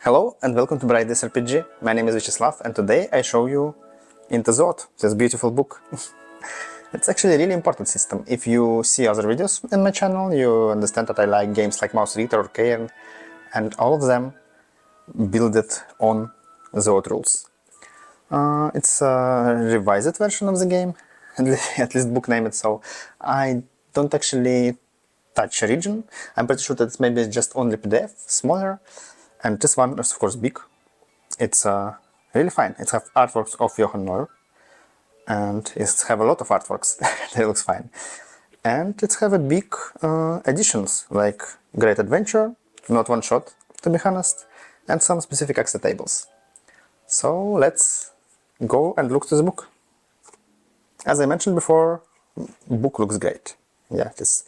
Hello and welcome to Bright ttrpg. My name is Vyacheslav and today I show you Into the Odd, this beautiful book. It's actually a really important system. If you see other videos in my channel, you understand that I like games like Mouse Reader or Cairn, and all of them build it on the Odd rules. It's a revised version of the game, at least book name it, so I don't actually touch region. I'm pretty sure that it's maybe just only PDF, smaller. And this one is of course big. It's really fine. It has artworks of Johann Neuer, and it have a lot of artworks. They looks fine. And it have a big additions like Great Adventure, not one shot to be honest, and some specific extra tables. So let's go and look to the book. As I mentioned before, book looks great. Yeah, this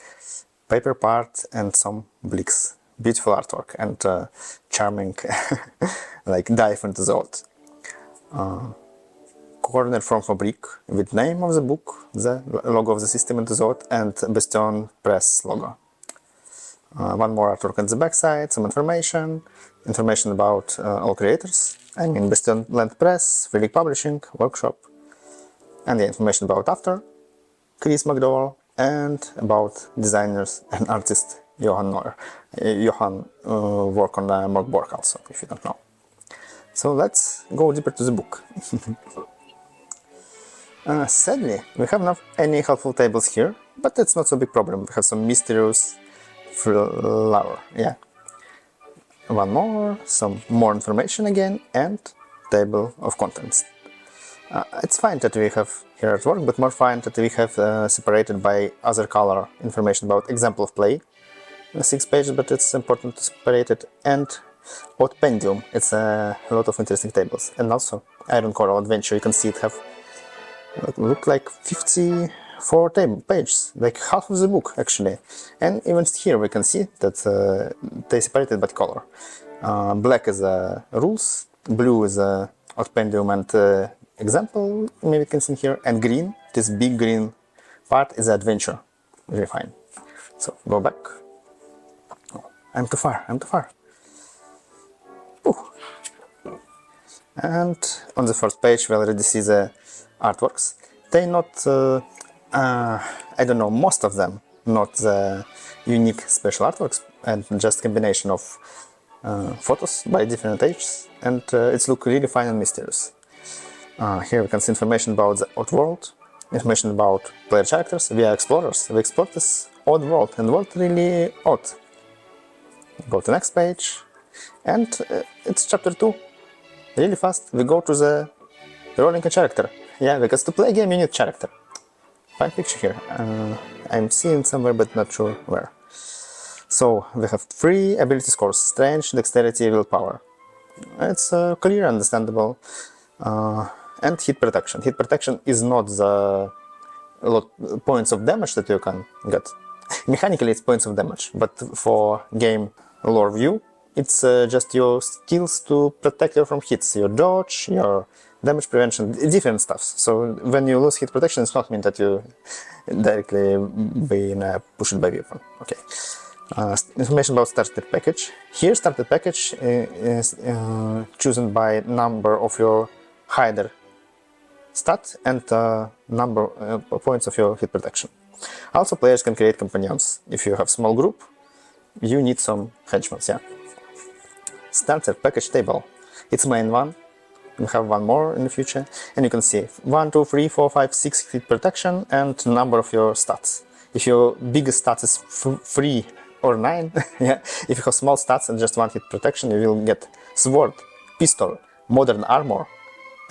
paper part and some blicks. Beautiful artwork and charming like dive into the odd. Corner from fabric with name of the book, the logo of the system into the odd, and Bastion Press logo. One more artwork on the back side, some information about all creators. I mean Bastion Land Press, Free League Publishing, Workshop, and the information about author, Chris McDowell, and about designers and artists Johann Neuer. Johann worked on Morgborg also, if you don't know. So let's go deeper to the book. Sadly, we have not any helpful tables here, but it's not so big problem. We have some mysterious flower, yeah. One more, some more information again, and table of contents. It's fine that we have here artwork, but more fine that we have separated by other color information about example of play. 6 pages, but it's important to separate it, and Oddpendium, it's a lot of interesting tables, and also Iron Coral Adventure, you can see it have look like 54 pages, like half of the book actually, and even here we can see that they separated by color. Black is rules, blue is Oddpendium and example, maybe you can see here, and green, this big green part is adventure, very fine. So go back. I'm too far. Ooh. And on the first page we already see the artworks. They not, I don't know, most of them, not the unique special artworks, and just combination of photos by different ages, and it's look really fine and mysterious. Here we can see information about the odd world, information about player characters. We are explorers. We explore this odd world, and world really odd. Go to next page, and it's chapter 2. Really fast, we go to the rolling a character. Yeah, because to play a game you need character. Fine picture here. I'm seeing somewhere but not sure where. So we have 3 ability scores: strength, dexterity, willpower. It's clear, understandable. And hit protection. Hit protection is not the points of damage that you can get. Mechanically it's points of damage, but for game lore view, it's just your skills to protect you from hits, your dodge, your damage prevention, different stuff. So when you lose hit protection, it's not mean that you directly being pushed by weapon. Okay. Information about starter package. Here starter package is chosen by number of your hider stat and number points of your hit protection. Also players can create companions. If you have small group, you need some henchmen, yeah. Starter package table. It's main one. You have one more in the future, and you can see 1, 2, 3, 4, 5, 6 hit protection and number of your stats. If your biggest stats is 3 or 9, yeah. If you have small stats and just 1 hit protection, you will get sword, pistol, modern armor,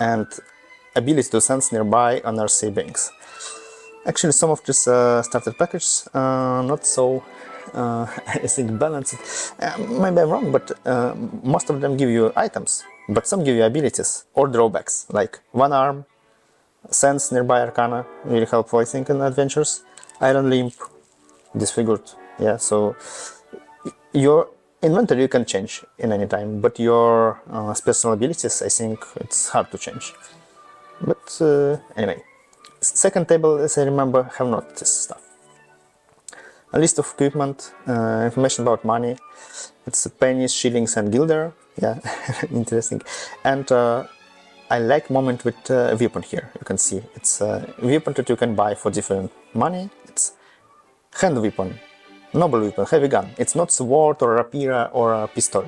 and ability to sense nearby unearthly beings. Actually, some of this starter package not so I think balanced. Maybe I'm wrong, but most of them give you items, but some give you abilities or drawbacks, like 1 arm, sense nearby arcana, really helpful I think in adventures, iron limb, disfigured, yeah, so your inventory you can change in any time, but your special abilities I think it's hard to change. But anyway, second table, as I remember, have not this stuff. A list of equipment, information about money. It's pennies, shillings and guilder. Yeah, interesting. And I like moment with weapon here. You can see it's a weapon that you can buy for different money. It's hand weapon, noble weapon, heavy gun. It's not sword or rapier or a pistol.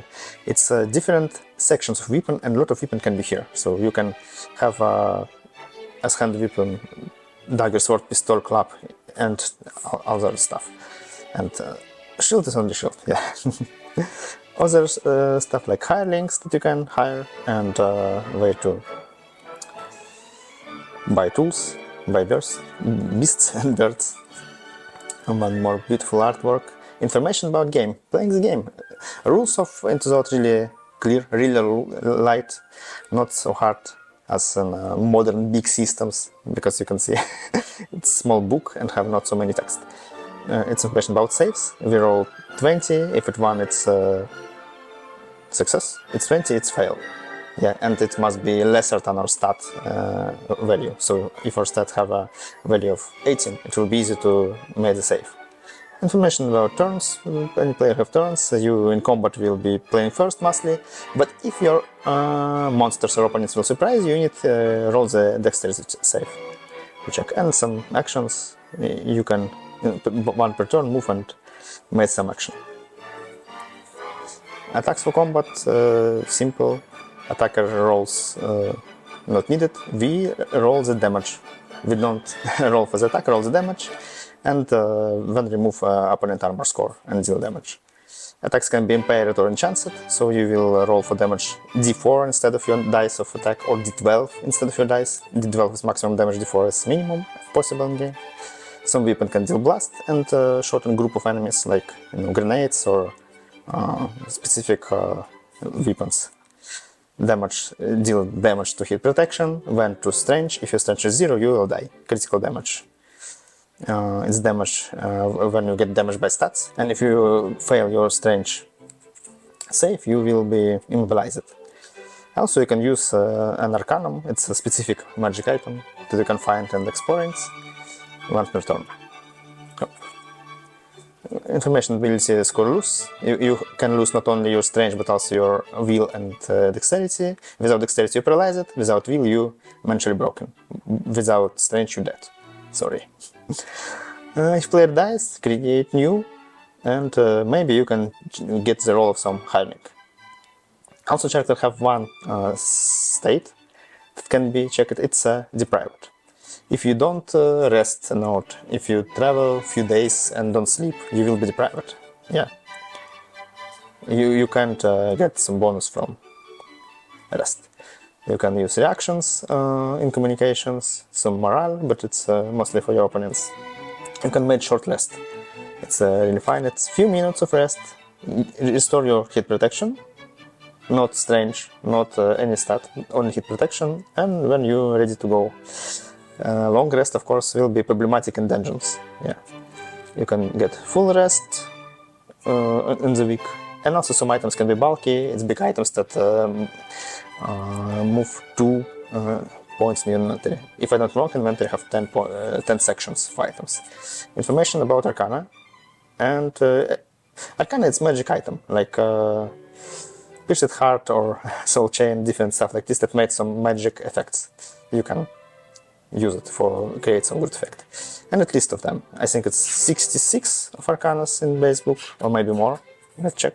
It's different sections of weapon, and a lot of weapon can be here. So you can have as hand weapon dagger, sword, pistol, club, and other stuff. And shield is only shield, yeah. Other stuff like hirelings that you can hire, and way to buy tools, buy birds, beasts and birds. And one more beautiful artwork. Information about game, playing the game. Rules of Into the Wild really clear, really light, not so hard as in modern big systems, because you can see it's a small book and have not so many text. It's information about saves. We roll 20, if it 1 it's success, it's 20 it's fail. Yeah, and it must be lesser than our stat value. So if our stat have a value of 18, it will be easy to make the save. Information about turns. Any player have turns. You in combat will be playing first mostly, but if your monsters or opponents will surprise you, need roll the dexterity save to check. And some actions. You can, one per turn, move and make some action. Attacks for combat, simple. Attacker rolls not needed. We roll the damage. We don't roll for the attacker, roll the damage, and then remove opponent armor score and deal damage. Attacks can be impaired or enchanted, so you will roll for damage d4 instead of your dice of attack, or d12 instead of your dice. d12 is maximum damage, d4 is minimum possible in game. Some weapon can deal blast and shorten group of enemies, like grenades or specific weapons. Damage, deal damage to hit protection. When to strange, if your strength is 0, you will die. Critical damage. It's damage when you get damaged by stats, and if you fail your strange save, you will be immobilized. Also, you can use an arcanum. It's a specific magic item that you can find in the explorings once per turn. Information ability score lose. You can lose not only your strange but also your will and dexterity. Without dexterity you paralyze it, without will you mentally broken. Without strange you dead. Sorry. If player dies, create new, and maybe you can get the role of some hireling. Also character have one state that can be checked, it's deprived. If you don't rest a note, if you travel a few days and don't sleep, you will be deprived. Yeah. You can't get some bonus from rest. You can use reactions in communications, some morale, but it's mostly for your opponents. You can make short rest. It's really fine. It's few minutes of rest. Restore your hit protection. Not strange, not any stat, only hit protection. And when you're ready to go. Long rest, of course, will be problematic in dungeons. Yeah, you can get full rest in the week, and also some items can be bulky. It's big items that move 2 points in your inventory. If I don't wrong, inventory have 10 sections of items. Information about Arcana, and Arcana is magic item like Pierced Heart or Soul Chain, different stuff like this that made some magic effects. You can use it for create some good effect. And a list of them. I think it's 66 of Arcanas in base book, or maybe more. Let's check.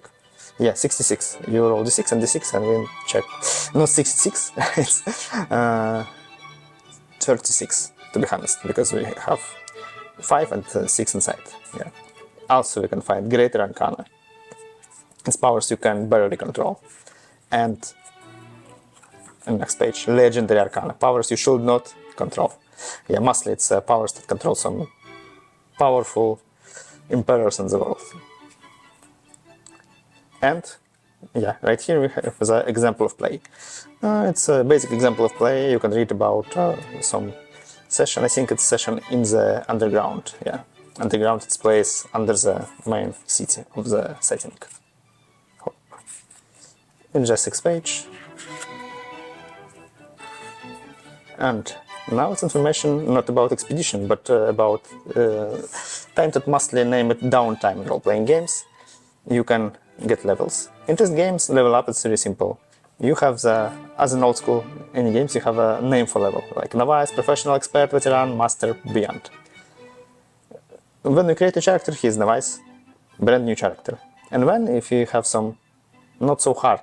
Yeah, 66. You roll d6 and d6 and we'll check. Not 66, it's 36 to be honest, because we have 5 and 6 inside. Yeah. Also we can find Greater Arcana. Its powers you can barely control. And next page, Legendary Arcana. Powers you should not control. Yeah, mostly it's powers that control some powerful emperors in the world. And yeah, right here we have the example of play. It's a basic example of play. You can read about some session. I think it's session in the underground. Yeah, underground. It's place under the main city of the setting. In just 6 page. And now it's information not about expedition, but about time that mostly name it downtime in role-playing games. You can get levels. In these games, level up is really simple. You have as in old school any games, you have a name for level, like novice, professional, expert, veteran, master, beyond. When you create a character, he is novice, brand new character. And then if you have some not so hard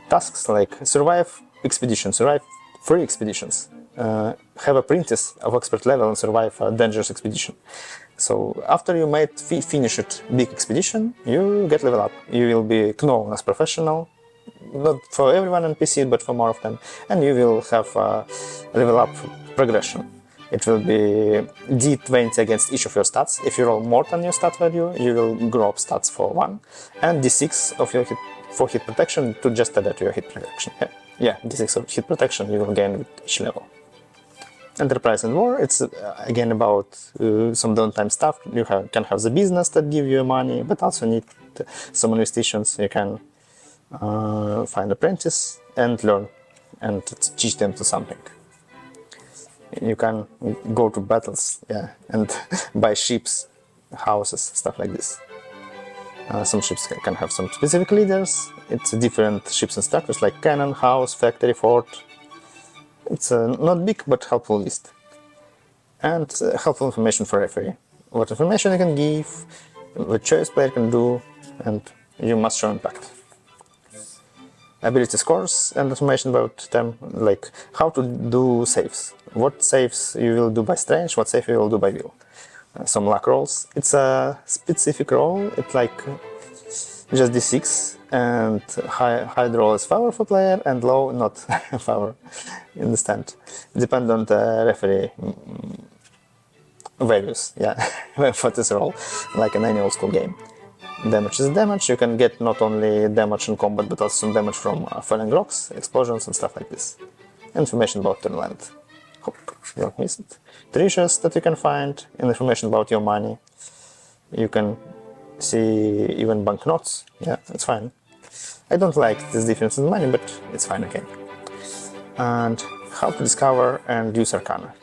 tasks like survive expedition, survive 3 expeditions, have apprentice of expert level and survive a dangerous expedition. So after you made finished big expedition, you get level up. You will be known as professional, not for everyone on PC, but for more of them, and you will have a level up progression. It will be D20 against each of your stats. If you roll more than your stat value, you will grow up stats for 1, and D6 of your hit protection to just add to your hit protection. Yeah, D6 of hit protection you will gain with each level. Enterprise and War, it's again about some downtime stuff. You can have the business that give you money, but also need some investitions. You can find apprentice and learn and teach them to something. You can go to battles, yeah, and buy ships, houses, stuff like this. Some ships can have some specific leaders. It's different ships and structures like cannon, house, factory, fort. It's a not big but helpful list. And helpful information for referee. What information you can give, what choice player can do, and you must show impact. Ability scores and information about them, like how to do saves. What saves you will do by strength, what save you will do by will. Some luck rolls. It's a specific roll, it's like just d6, and high roll is favor for player and low not favor. You understand? Depend on the referee values, yeah, for this roll, like in any old school game. Damage is damage. You can get not only damage in combat, but also some damage from falling rocks, explosions, and stuff like this. Information about turn length. Hope you don't miss it. Treasures that you can find, and information about your money. You can see even banknotes. Yeah, it's fine. I don't like this difference in money, but it's fine, okay. And how to discover and use Arcana.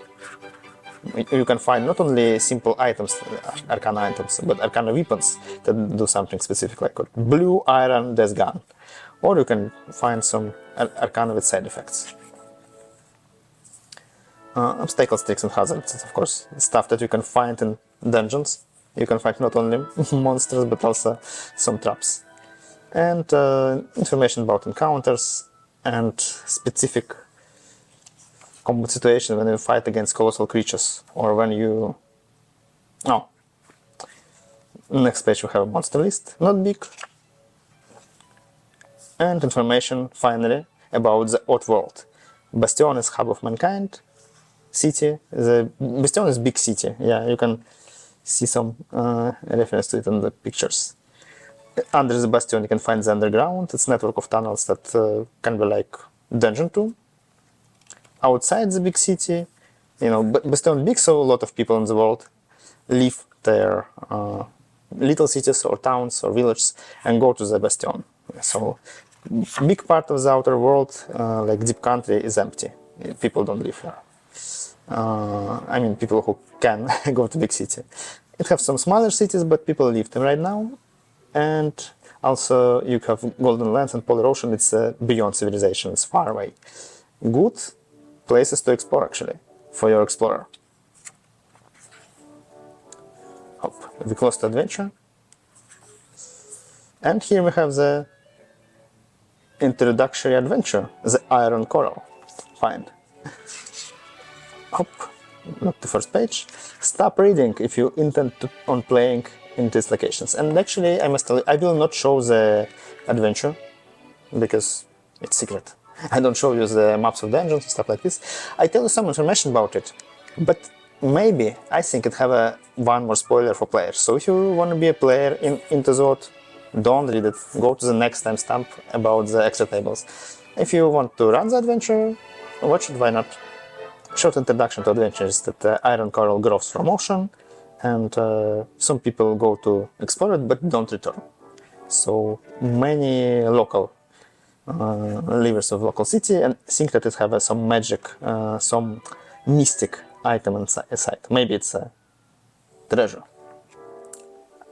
You can find not only simple items, Arcana items, but Arcana weapons that do something specific, like a blue iron death gun. Or you can find some Arcana with side effects. Obstacles, tricks, and hazards, of course, stuff that you can find in dungeons. You can find not only monsters, but also some traps. And information about encounters and specific combat situation when you fight against colossal creatures, or when you... Oh. Next page we have a monster list, not big. And information, finally, about the Oddworld. Bastion is hub of mankind. City, the Bastion is big city, yeah, you can see some reference to it in the pictures. Under the Bastion you can find the underground, it's a network of tunnels that can be like dungeon too. Outside the big city, you know, Bastion big, so a lot of people in the world leave their little cities or towns or villages and go to the Bastion. So big part of the outer world, like deep country, is empty. People don't live here. I mean, people who can go to big city. It has some smaller cities, but people live them right now. And also you have Golden Lands and Polar Ocean. It's beyond civilization, it's far away. Good places to explore, actually, for your explorer. Hop, we close to adventure. And here we have the introductory adventure, the Iron Coral. Fine. Hop, not the first page. Stop reading if you intend on playing in these locations. And actually, I must tell you, I will not show the adventure because it's secret. I don't show you the maps of dungeons and stuff like this. I tell you some information about it, but maybe I think it have one more spoiler for players. So if you want to be a player into Zod, don't read it. Go to the next timestamp about the extra tables. If you want to run the adventure, watch it, why not? Short introduction to adventure is that the Iron Coral grows from ocean, and some people go to explore it but don't return. So many local livers of local city and think that it have some magic, some mystic item inside. Maybe it's a treasure.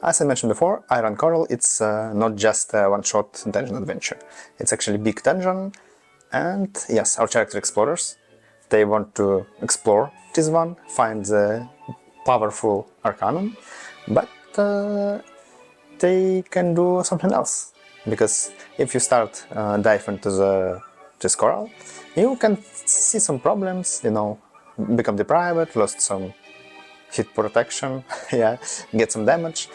As I mentioned before, Iron Coral, it's not just a one-shot dungeon adventure. It's actually a big dungeon, and yes, our character explorers, they want to explore this one, find the powerful arcanum, but they can do something else. Because if you start dive into this coral, you can see some problems, you know, become deprived, lost some hit protection, yeah, get some damage,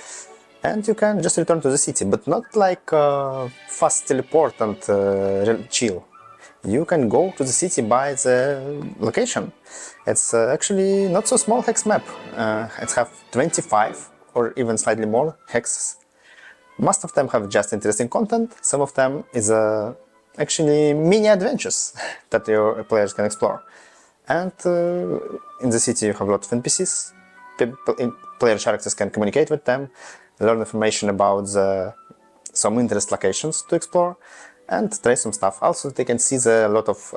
and you can just return to the city, but not like fast teleport and chill. You can go to the city by the location. It's actually not so small hex map. It have 25 or even slightly more hexes. Most of them have just interesting content. Some of them is actually mini adventures that your players can explore. And in the city you have a lot of NPCs. Player characters can communicate with them, learn information about some interest locations to explore, and try some stuff. Also, they can see a lot of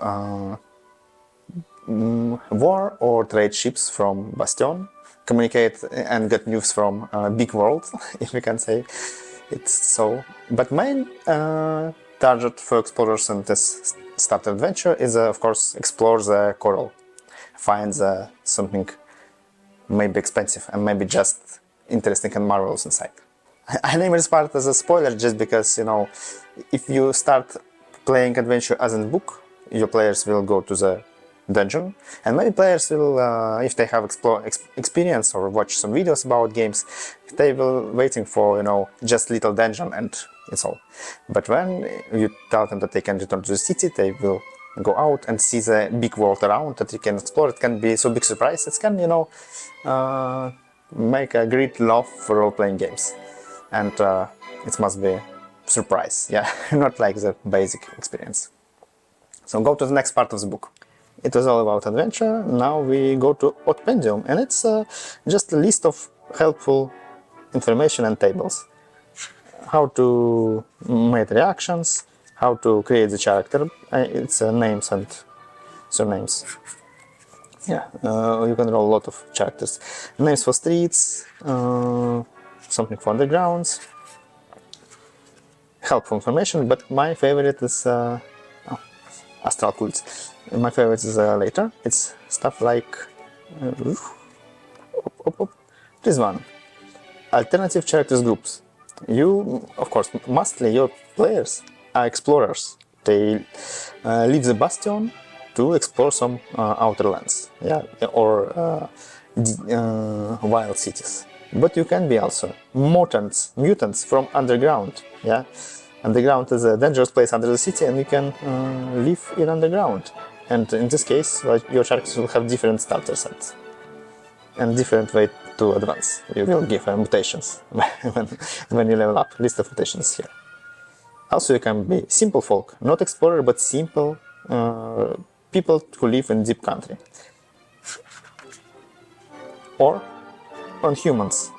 war or trade ships from Bastion, communicate and get news from big world, if we can say it's so. But main target for explorers in this starter adventure is, of course, explore the coral, find something maybe expensive and maybe just interesting and marvelous inside. I name this part as a spoiler just because, you know, if you start playing adventure as in book, your players will go to the dungeon, and many players will, if they have experience or watch some videos about games, they will waiting for, you know, just little dungeon and it's all. But when you tell them that they can return to the city, they will go out and see the big world around that you can explore. It can be so big surprise. It can, you know, make a great love for role-playing games, and it must be surprise, yeah, not like the basic experience. So go to the next part of the book. It was all about adventure. Now we go to Oddpendium, and it's just a list of helpful information and tables. How to make reactions, how to create the character, it's names and surnames. Yeah, you can roll a lot of characters. Names for streets, something for undergrounds, helpful information, but my favorite is astral cults. My favorite is later. It's stuff like this one, alternative characters groups. You, of course, mostly your players are explorers. They leave the bastion to explore some outer lands, yeah, or wild cities. But you can be also mutants from underground, yeah. Underground is a dangerous place under the city, and you can live in underground. And in this case, your characters will have different starter sets and different way to advance. You will give mutations when you level up. List of mutations here. Also, you can be simple folk, not explorer, but simple people who live in deep country. Or on humans.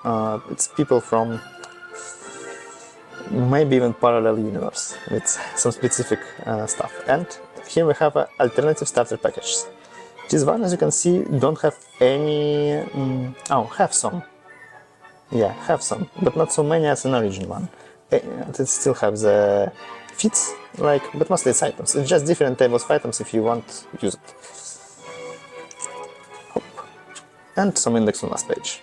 It's people from maybe even parallel universe with some specific stuff. And here we have alternative starter packages. This one, as you can see, don't have any... have some. Yeah, have some, but not so many as an original one. It still have the fits, like, but mostly it's items. It's just different tables of items if you want to use it. Hop. And some index on last page.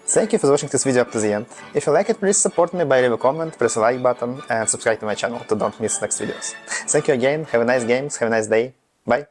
Thank you for watching this video up to the end. If you like it, please support me by leaving a comment, press a like button and subscribe to my channel to don't miss next videos. Thank you again, have a nice games, have a nice day, bye!